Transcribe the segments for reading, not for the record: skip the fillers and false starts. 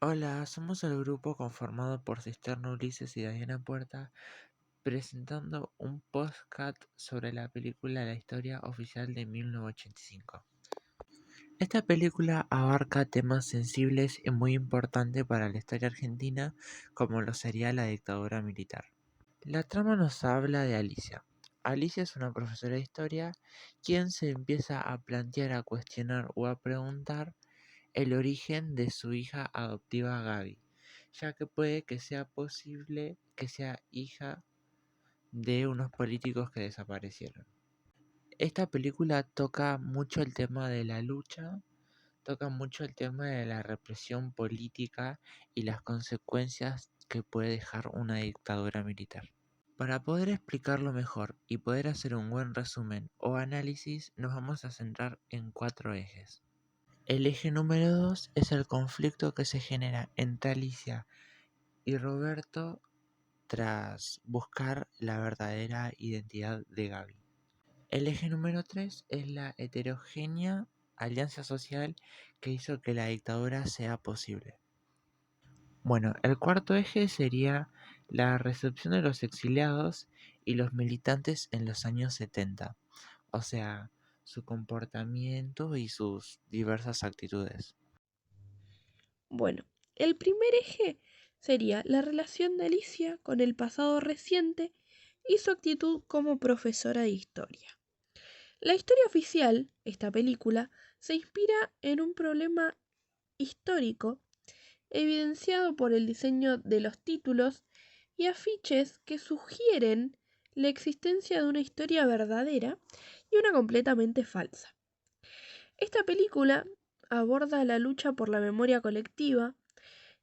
Hola, somos el grupo conformado por Cisterna Ulises y Diana Puerta, presentando un podcast sobre la película La historia oficial de 1985. Esta película abarca temas sensibles y muy importantes para la historia argentina, como lo sería la dictadura militar. La trama nos habla de Alicia. Alicia es una profesora de historia quien se empieza a plantear, a cuestionar o a preguntar el origen de su hija adoptiva Gaby, ya que puede que sea posible que sea hija de unos políticos que desaparecieron. Esta película toca mucho el tema de la lucha, toca mucho el tema de la represión política y las consecuencias que puede dejar una dictadura militar. Para poder explicarlo mejor y poder hacer un buen resumen o análisis, nos vamos a centrar en 4 ejes. El eje número 2 es el conflicto que se genera entre Alicia y Roberto tras buscar la verdadera identidad de Gaby. El eje número 3 es la heterogénea alianza social que hizo que la dictadura sea posible. Bueno, el cuarto eje sería la recepción de los exiliados y los militantes en los años 70, o sea, su comportamiento y sus diversas actitudes. Bueno, el primer eje sería la relación de Alicia con el pasado reciente y su actitud como profesora de historia. La historia oficial, esta película, se inspira en un problema histórico evidenciado por el diseño de los títulos y afiches que sugieren la existencia de una historia verdadera y una completamente falsa. Esta película aborda la lucha por la memoria colectiva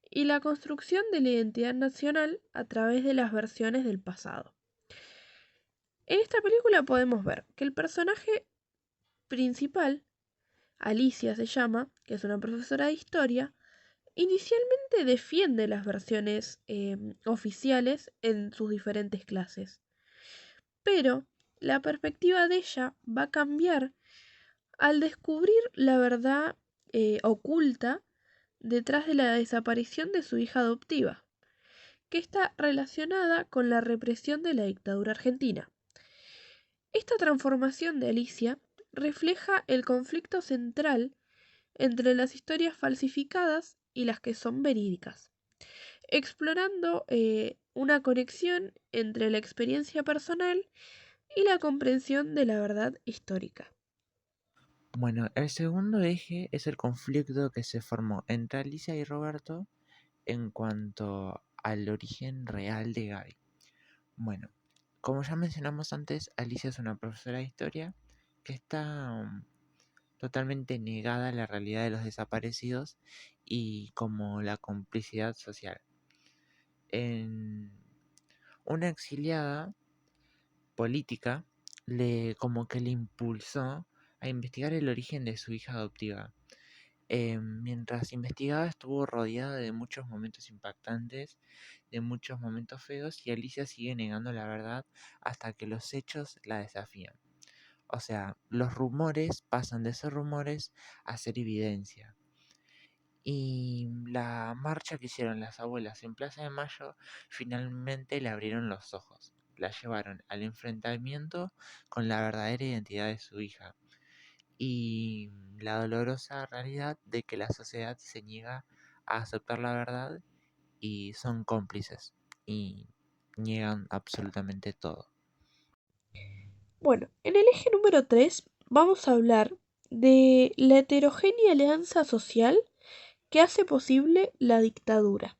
y la construcción de la identidad nacional a través de las versiones del pasado. En esta película podemos ver que el personaje principal, Alicia se llama, que es una profesora de historia, inicialmente defiende las versiones oficiales en sus diferentes clases, pero la perspectiva de ella va a cambiar al descubrir la verdad oculta detrás de la desaparición de su hija adoptiva, que está relacionada con la represión de la dictadura argentina. Esta transformación de Alicia refleja el conflicto central entre las historias falsificadas y las que son verídicas, explorando una conexión entre la experiencia personal y la comprensión de la verdad histórica. Bueno, el segundo eje es el conflicto que se formó entre Alicia y Roberto en cuanto al origen real de Gaby. Bueno, como ya mencionamos antes, Alicia es una profesora de historia que está totalmente negada a la realidad de los desaparecidos y como la complicidad social. En una exiliada política como que le impulsó a investigar el origen de su hija adoptiva. Mientras investigaba estuvo rodeada de muchos momentos impactantes, de muchos momentos feos y Alicia sigue negando la verdad hasta que los hechos la desafían. O sea, los rumores pasan de ser rumores a ser evidencia. Y la marcha que hicieron las abuelas en Plaza de Mayo finalmente le abrieron los ojos. La llevaron al enfrentamiento con la verdadera identidad de su hija y la dolorosa realidad de que la sociedad se niega a aceptar la verdad y son cómplices y niegan absolutamente todo. Bueno, en el eje número 3 vamos a hablar de la heterogénea alianza social que hace posible la dictadura.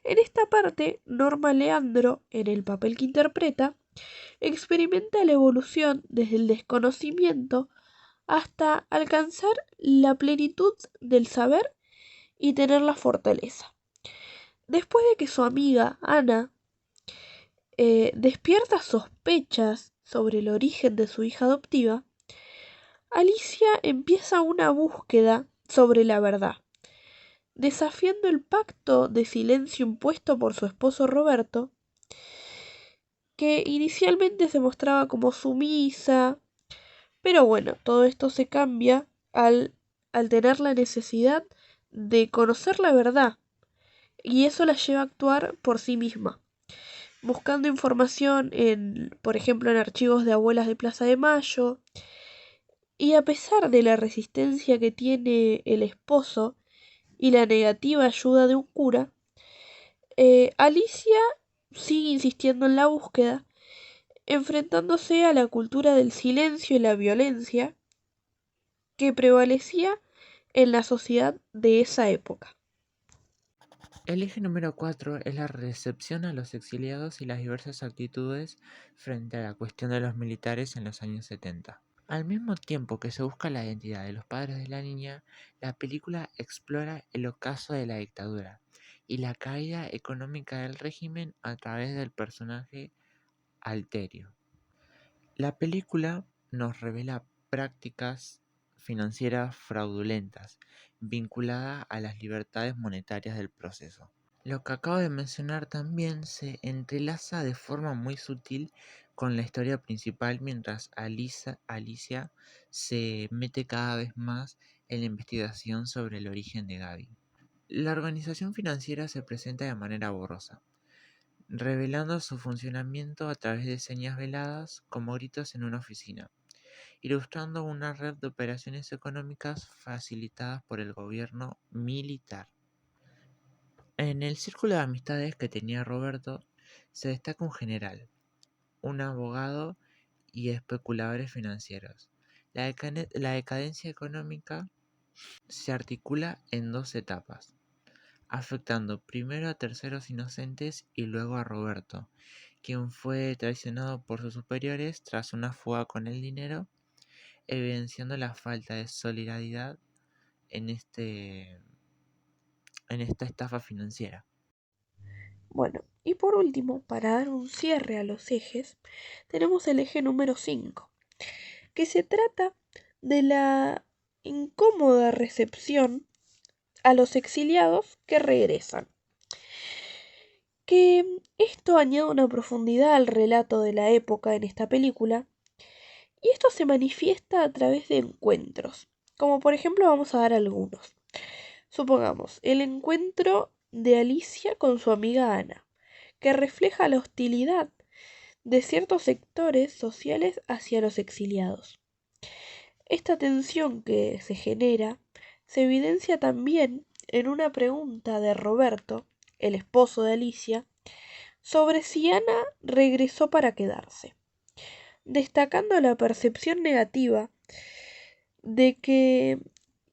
En esta parte, Norma Leandro, en el papel que interpreta, experimenta la evolución desde el desconocimiento hasta alcanzar la plenitud del saber y tener la fortaleza. Después de que su amiga Ana despierta sospechas sobre el origen de su hija adoptiva, Alicia empieza una búsqueda sobre la verdad, desafiando el pacto de silencio impuesto por su esposo Roberto, que inicialmente se mostraba como sumisa, pero bueno, todo esto se cambia al tener la necesidad de conocer la verdad y eso la lleva a actuar por sí misma, buscando información por ejemplo, en archivos de abuelas de Plaza de Mayo, y a pesar de la resistencia que tiene el esposo y la negativa ayuda de un cura, Alicia sigue insistiendo en la búsqueda, enfrentándose a la cultura del silencio y la violencia que prevalecía en la sociedad de esa época. El eje número 4 es la recepción a los exiliados y las diversas actitudes frente a la cuestión de los militares en los años 70. Al mismo tiempo que se busca la identidad de los padres de la niña, la película explora el ocaso de la dictadura y la caída económica del régimen a través del personaje Alterio. La película nos revela prácticas financieras fraudulentas vinculadas a las libertades monetarias del proceso. Lo que acabo de mencionar también se entrelaza de forma muy sutil con la historia principal mientras Alicia se mete cada vez más en la investigación sobre el origen de Gaby. La organización financiera se presenta de manera borrosa, revelando su funcionamiento a través de señas veladas como gritos en una oficina, ilustrando una red de operaciones económicas facilitadas por el gobierno militar. En el círculo de amistades que tenía Roberto se destaca un general, un abogado y especuladores financieros. La decadencia económica se articula en dos etapas, afectando primero a terceros inocentes y luego a Roberto, quien fue traicionado por sus superiores tras una fuga con el dinero, evidenciando la falta de solidaridad en, en esta estafa financiera. Bueno, y por último, para dar un cierre a los ejes, tenemos el eje número 5, que se trata de la incómoda recepción a los exiliados que regresan. Que esto añade una profundidad al relato de la época en esta película, y esto se manifiesta a través de encuentros, como por ejemplo vamos a dar algunos. Supongamos, el encuentro de Alicia con su amiga Ana, que refleja la hostilidad de ciertos sectores sociales hacia los exiliados. Esta tensión que se genera se evidencia también en una pregunta de Roberto, el esposo de Alicia, sobre si Ana regresó para quedarse, destacando la percepción negativa de que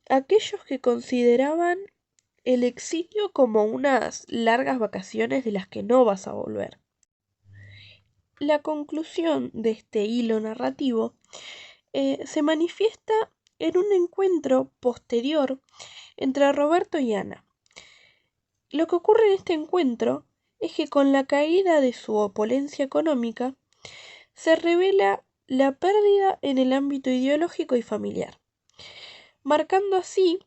aquellos que consideraban el exilio como unas largas vacaciones de las que no vas a volver. La conclusión de este hilo narrativo se manifiesta en un encuentro posterior entre Roberto y Ana. Lo que ocurre en este encuentro es que con la caída de su opulencia económica se revela la pérdida en el ámbito ideológico y familiar, marcando así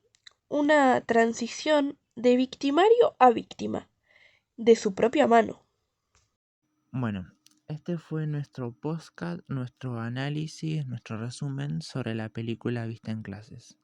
una transición de victimario a víctima, de su propia mano. Bueno, este fue nuestro podcast, nuestro análisis, nuestro resumen sobre la película vista en clases.